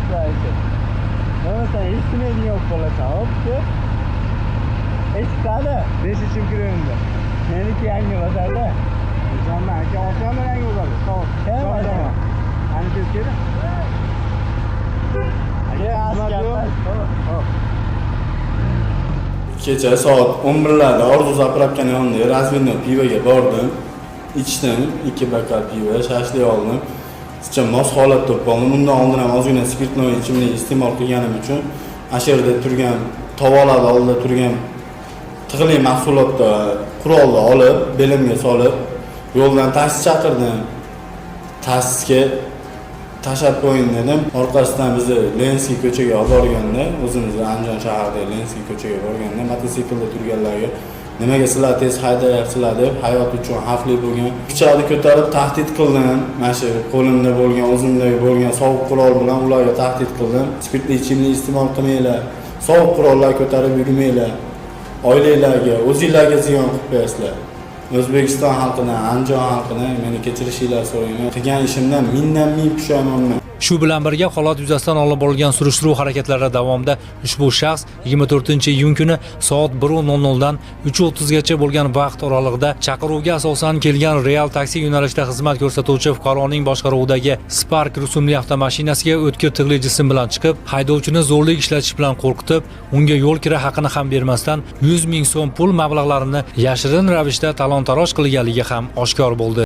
gaplashib. Bo'lmasa eshitmaydigan yo'q bo'lasan, hopchi. Eshitadi, 5 kilometrda. Meniki yangi bozorda. O'shanda aka olsam yangi bozorda. Sog'. Ani tezkeda. Kecha soat 11larda Orzu zapravkani yonida razvednoy pivoga bordim. Ichdim, 2 bokal pivo, shashlik oldim. Sizcha mos holatda bo'ldim. Bundan oldin ham ozgina spirtnoy ichimlik iste'mol qilganim uchun asherda turgan, tovalarda oldida turgan tig'li mahsulotda qurolni olib, belimga solib, yo'ldan taksi chaqirdim. Taksiga tashab qo'ying dedim. Orqasidan bizni Lenskiy ko'chaga olib borganda, o'zimizni Andijon shahridagi Lenskiy ko'chaga borganda mototsiklda turganlarga nimaga sizlar tez haydayapsizlar deb hayot uchun xavfli bo'lgan pichoqni ko'tarib tahdid qildim. Mana shu qo'limda bo'lgan, o'zimdagi bo'lgan sovuq qurol bilan ularga tahdid qildim. Spirtli ichimlik iste'mol qilmanglar, sovuq qurollar ko'tarib yurmanglar. Oilalarga, o'zingizlarga ziyon qilib qo'yasizlar. O'zbekiston xalqidan, Andijon xalqidan meni kechirishinglarni so'rayman. Qilgan ishimdan ming pushaymonman. Shu bilan birga holat yuzasidan olib borilgan surishtiruv harakatlari davomida ushbu shaxs 24-iyun kuni soat 1:00 dan 3:30 gacha bo'lgan vaqt oralig'ida chaqiruvga asosan kelgan Real taksi yo'nalishida xizmat ko'rsatuvchi fuqaroning boshqaruvidagi Spark rusumli avtomashinasiga o'tkir tig'li jism bilan chiqib, haydovchini zo'rlik ishlatish bilan qo'rqitib, unga yo'l kira haqini ham bermasdan 100 ming so'm pul mablag'larini yashirin ravishda talon-taroj qilganligi ham oshkor bo'ldi.